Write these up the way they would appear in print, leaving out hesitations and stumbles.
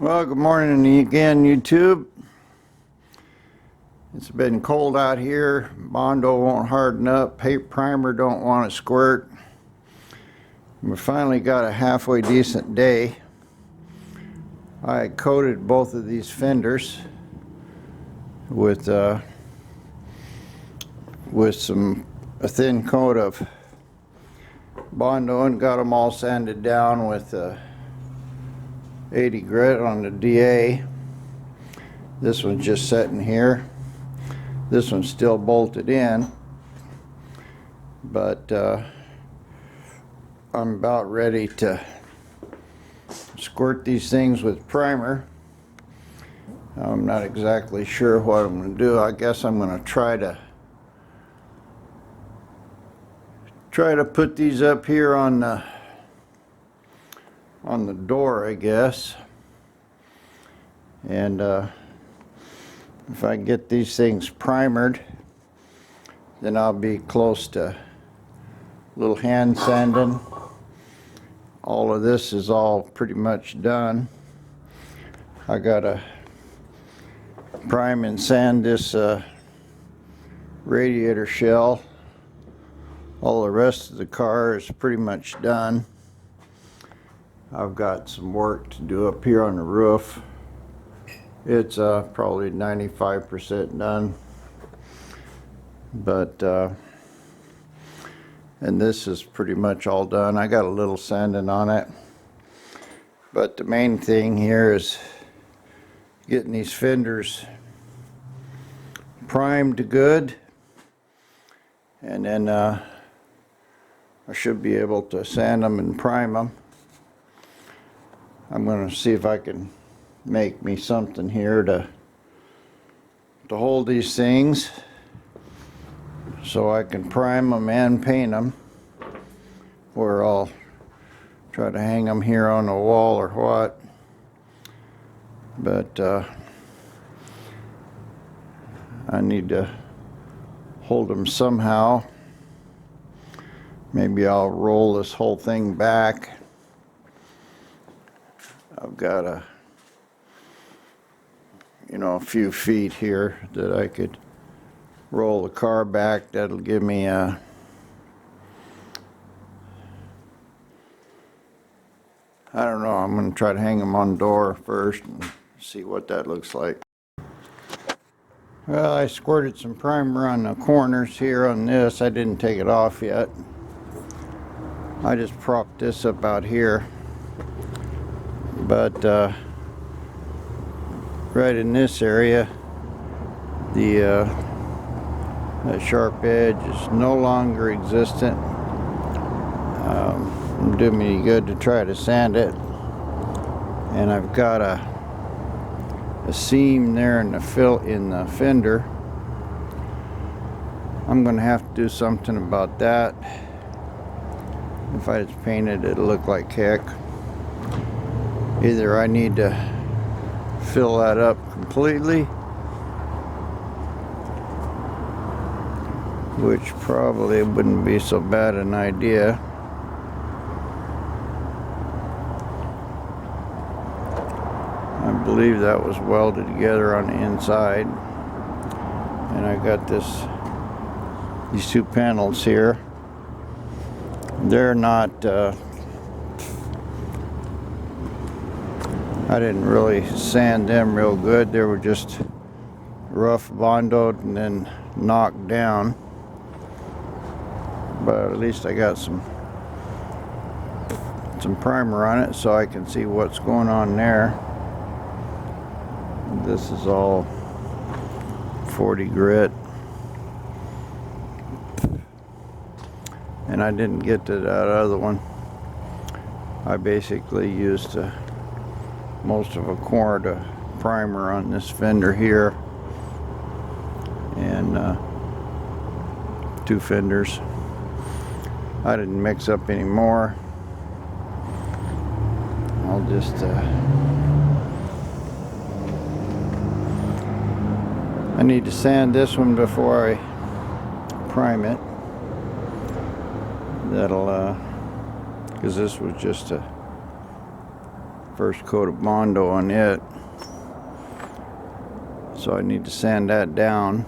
Well, good morning again, YouTube. It's been cold out here. Bondo won't harden up. Paint primer don't want to squirt. We finally got a halfway decent day. I coated both of these fenders with a thin coat of Bondo and got them all sanded down with 80 grit on the DA. This one's just sitting here. This one's still bolted in, but I'm about ready to squirt these things with primer. I'm not exactly sure what I'm going to do. I guess I'm going to try to put these up here on the door, I guess. And if I get these things primered, then I'll be close to a little hand sanding. All of this is all pretty much done. I gotta prime and sand this radiator shell. All the rest of the car is pretty much done. I've got some work to do up here on the roof. It's probably 95% done, but and this is pretty much all done. I got a little sanding on it, but the main thing here is getting these fenders primed good, and then I should be able to sand them and prime them. I'm going to see if I can make me something here to hold these things so I can prime them and paint them, or I'll try to hang them here on the wall or what. But I need to hold them somehow. Maybe I'll roll this whole thing back. I've got a few feet here that I could roll the car back. That'll give me a I don't know, I'm going to try to hang them on the door first and see what that looks like. Well, I squirted some primer on the corners here on this. I didn't take it off yet. I just propped this up out here. But right in this area, the sharp edge is no longer existent. It'll do me good to try to sand it, and I've got a seam there in the fender. I'm going to have to do something about that. If I just paint it, it'll look like heck. Either I need to fill that up completely, which probably wouldn't be so bad an idea. I believe that was welded together on the inside, and I got these two panels here. They're not I didn't really sand them real good. They were just rough bondoed and then knocked down. But at least I got some primer on it so I can see what's going on there. This is all 40 grit. And I didn't get to that other one. I basically used most of a quart of primer on this fender here, and 2 fenders. I didn't mix up any more. I'll just I need to sand this one before I prime it. That'll because this was just a First coat of Bondo on it. So I need to sand that down.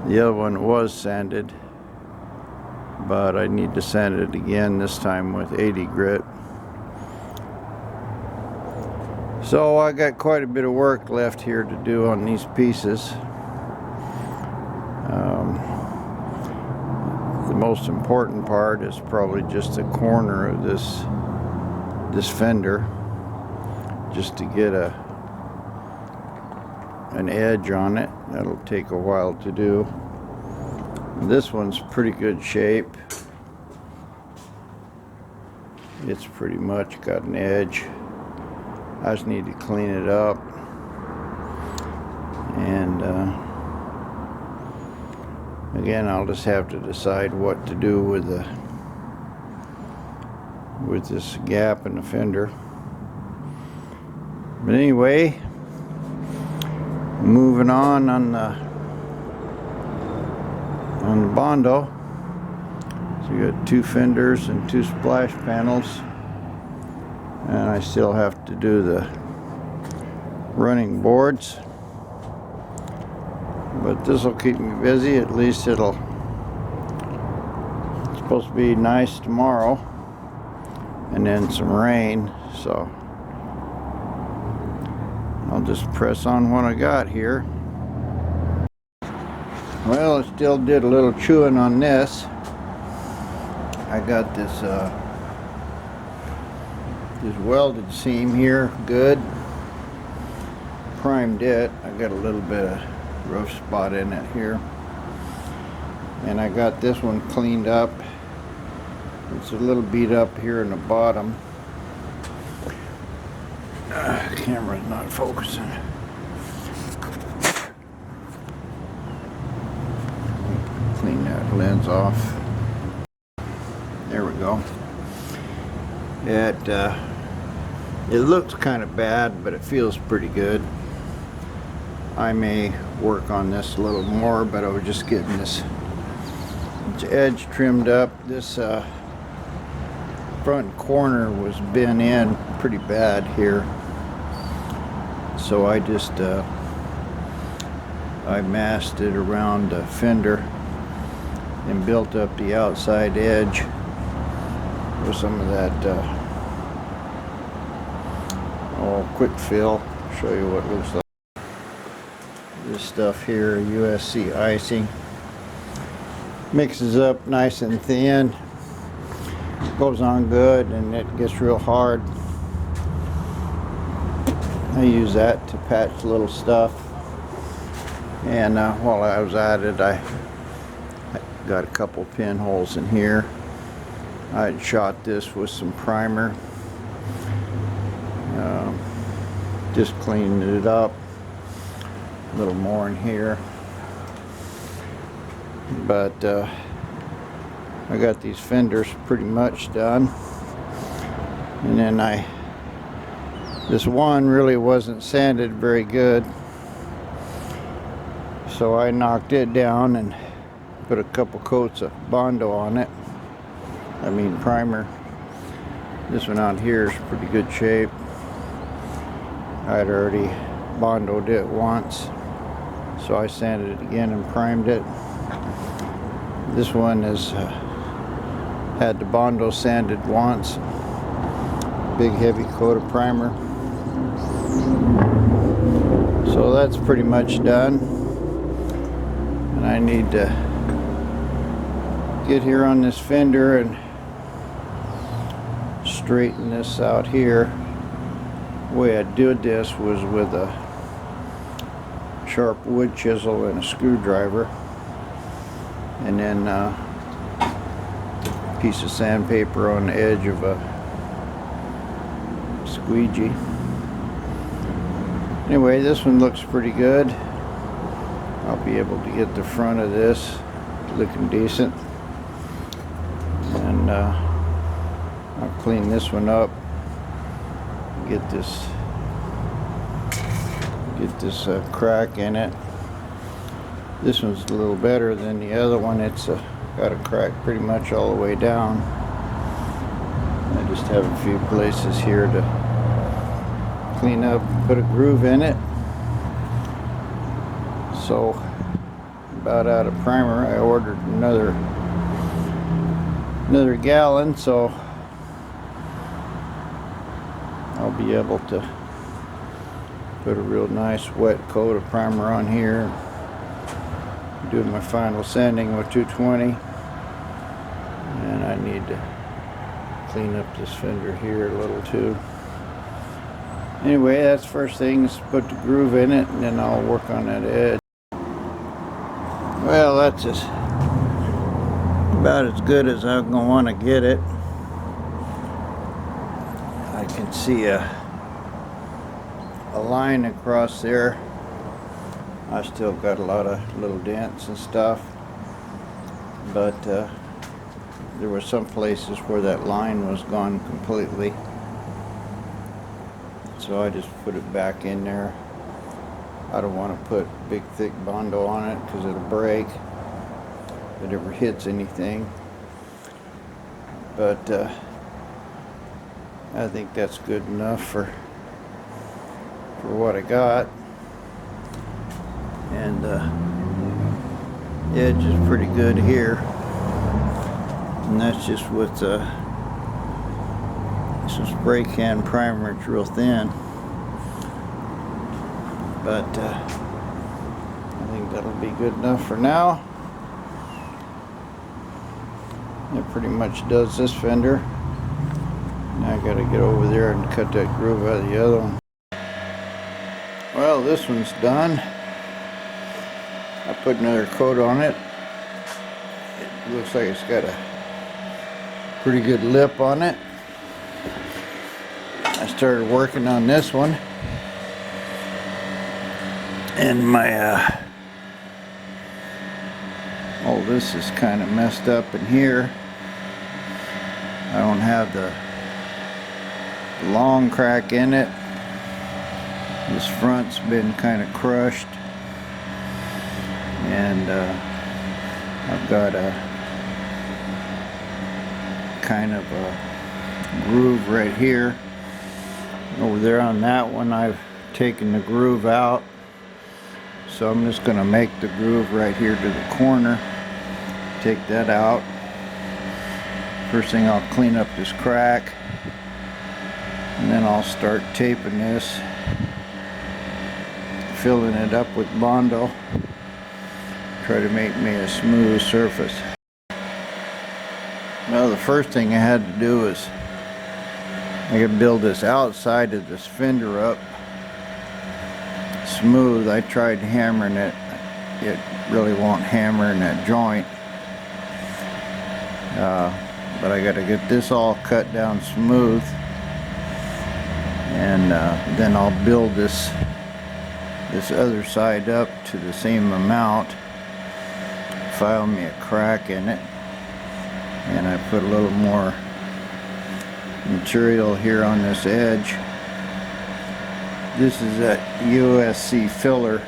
The other one was sanded, but I need to sand it again, this time with 80 grit. So I got quite a bit of work left here to do on these pieces. The most important part is probably just the corner of this fender, just to get an edge on it. That'll take a while to do. This one's pretty good shape. It's pretty much got an edge. I just need to clean it up, and again, I'll just have to decide what to do with this gap in the fender. But anyway, moving on the Bondo. So you got 2 fenders and 2 splash panels, and I still have to do the running boards, but this will keep me busy. At least it's supposed to be nice tomorrow, and then some rain, so I'll just press on what I got here. Well, I still did a little chewing on this. I got this welded seam here, good. Primed it. I got a little bit of rough spot in it here. And I got this one cleaned up. It's a little beat up here in the bottom. Camera's not focusing. Clean that lens off. There we go. It looks kind of bad, but it feels pretty good. I may work on this a little more, but I was just getting this edge trimmed up. This front corner was bent in pretty bad here, so I just I masked it around the fender and built up the outside edge with some of that quick fill. Show you what it looks like. This stuff here, USC icing, mixes up nice and thin, goes on good, and it gets real hard. I use that to patch little stuff, and while I was at it, I got a couple pinholes in here. I had shot this with some primer, just cleaned it up. A little more in here, but I got these fenders pretty much done. And then this one really wasn't sanded very good, so I knocked it down and put a couple coats of Bondo on it. I mean primer. This one out here is pretty good shape. I'd already Bondoed it once, so I sanded it again and primed it. This one has had the Bondo sanded once. Big heavy coat of primer. So that's pretty much done, and I need to get here on this fender and straighten this out here. The way I did this was with a sharp wood chisel and a screwdriver, and then a piece of sandpaper on the edge of a squeegee. Anyway, this one looks pretty good. I'll be able to get the front of this looking decent, and I'll clean this one up, get this crack in it. This one's a little better than the other one. It's got a crack pretty much all the way down. I just just have a few places here to clean up, put a groove in it. So about out of primer. I ordered another gallon, so I'll be able to put a real nice wet coat of primer on here. Do my final sanding with 220, and I need to clean up this fender here a little too. Anyway, that's first thing, is put the groove in it, and then I'll work on that edge. Well, that's just about as good as I'm gonna want to get it. I can see a line across there. I still got a lot of little dents and stuff, but there were some places where that line was gone completely, so I just put it back in there. I don't want to put big thick Bondo on it because it'll break if it ever hits anything, but I think that's good enough for what I got. And the edge is pretty good here, and that's just with some spray can primer. It's real thin, but I think that'll be good enough for now. It pretty much does this fender. Now I gotta get over there and cut that groove out of the other one. Well, this one's done. I put another coat on it. It looks like it's got a pretty good lip on it. I started working on this one, and my all this is kind of messed up in here. I don't have the long crack in it. This front's been kind of crushed, and I've got a kind of a groove right here. Over there on that one, I've taken the groove out, so I'm just going to make the groove right here to the corner. Take that out. First thing, I'll clean up this crack, and then I'll start taping this, filling it up with Bondo. Try to make me a smooth surface. Well, the first thing I had to do is I could build this outside of this fender up smooth. I tried hammering it. It really won't hammer in that joint. But I got to get this all cut down smooth, and then I'll build this other side up to the same amount. File me a crack in it, and I put a little more material here on this edge. This is that USC filler.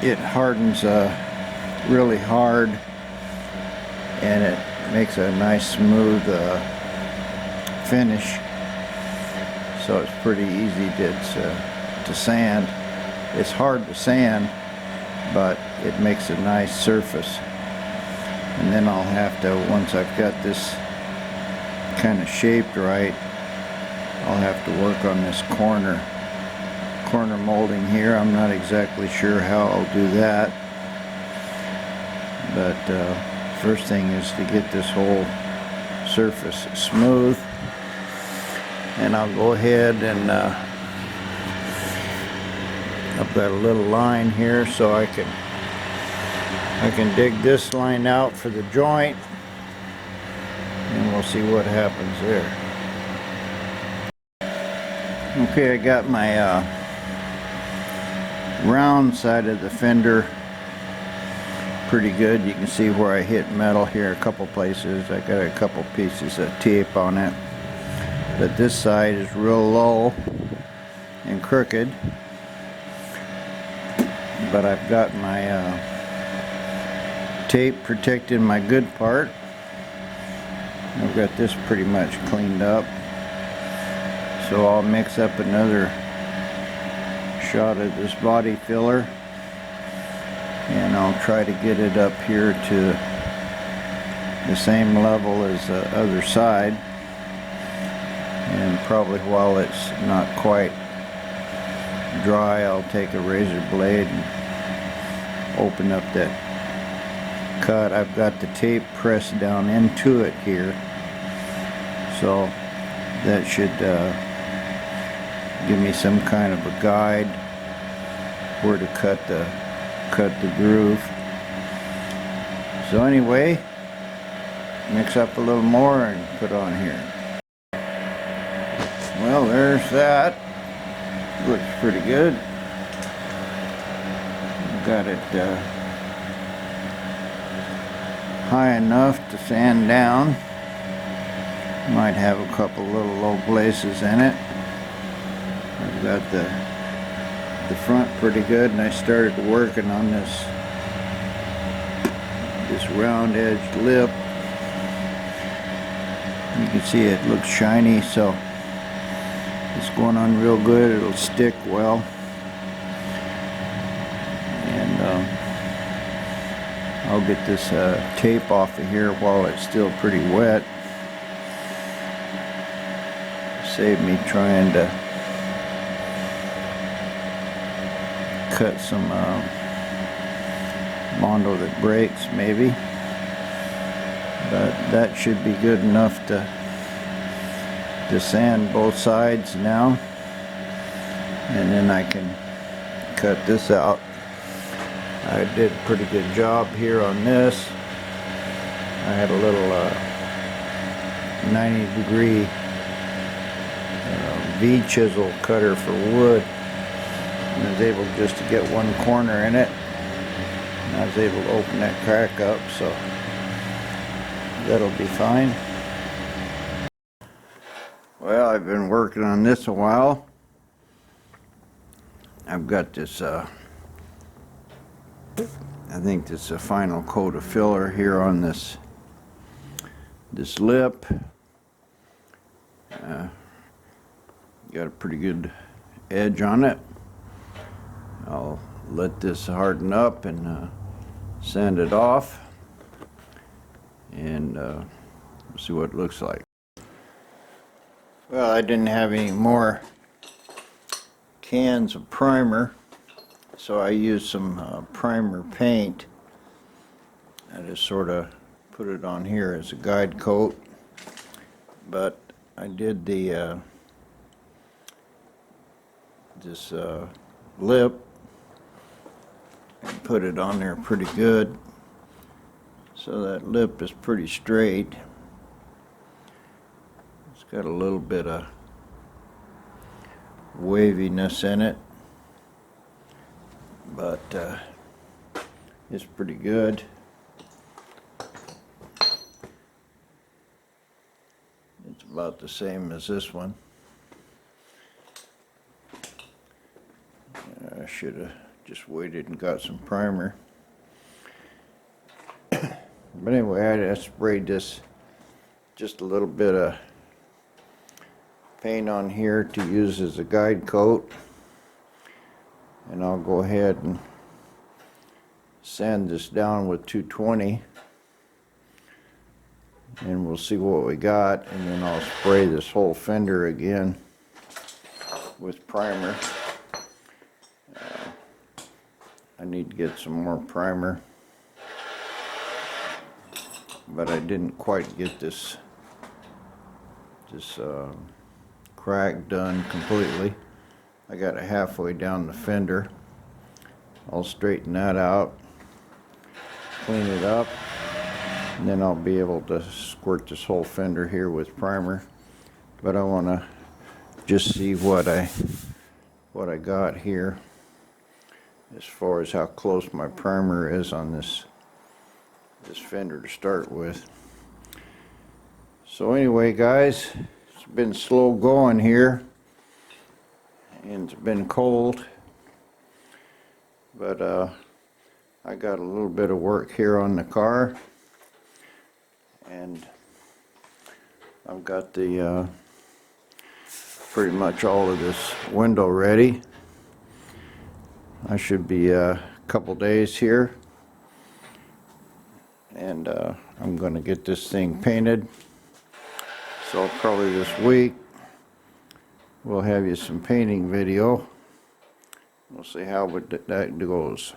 It hardens really hard, and it makes a nice smooth finish. So it's pretty easy to sand. It's hard to sand, but it makes a nice surface. And then I'll have to, once I've got this kind of shaped right, I'll have to work on this corner molding here. I'm not exactly sure how I'll do that, but first thing is to get this whole surface smooth. And I'll go ahead and I've got a little line here, so I can dig this line out for the joint, and we'll see what happens there. Okay, I got my round side of the fender pretty good. You can see where I hit metal here a couple places. I got a couple pieces of tape on it, but this side is real low and crooked. But I've got my tape protecting my good part, I've got this pretty much cleaned up, so I'll mix up another shot of this body filler, and I'll try to get it up here to the same level as the other side, and probably while it's not quite dry, I'll take a razor blade and open up that cut. I've got the tape pressed down into it here, so that should give me some kind of a guide where to cut the groove. So anyway, mix up a little more and put on here. Well, there's that. Looks pretty good. Got it high enough to sand down. Might have a couple little low places in it. I've got the front pretty good, and I started working on this round edged lip. You can see it looks shiny, so it's going on real good. It'll stick well. And I'll get this tape off of here while it's still pretty wet. Save me trying to cut some Mondo that breaks, maybe. But that should be good enough to sand both sides now, and then I can cut this out. I did a pretty good job here on this. I had a little 90-degree V-chisel cutter for wood, and I was able just to get one corner in it, and I was able to open that crack up, so that'll be fine. Well, I've been working on this a while. I've got this, I think this is a final coat of filler here on this lip. Got a pretty good edge on it. I'll let this harden up and sand it off, and see what it looks like. Well, I didn't have any more cans of primer, so I used some primer paint. I just sort of put it on here as a guide coat, but I did the this lip and put it on there pretty good, so that lip is pretty straight. It's got a little bit of waviness in it, but it's pretty good. It's about the same as this one. I should have just waited and got some primer. But anyway, I sprayed this, just a little bit of paint on here to use as a guide coat, and I'll go ahead and sand this down with 220, and we'll see what we got, and then I'll spray this whole fender again with primer. I need to get some more primer, but I didn't quite get this crack done completely. I got it halfway down the fender. I'll straighten that out, clean it up, and then I'll be able to squirt this whole fender here with primer. But I want to just see what I got here as far as how close my primer is on this fender to start with. So anyway, guys, it's been slow going here, and it's been cold, but I got a little bit of work here on the car, and I've got the pretty much all of this window ready. I should be a couple days here, and I'm going to get this thing painted. So probably this week we'll have you some painting video. We'll see how that goes.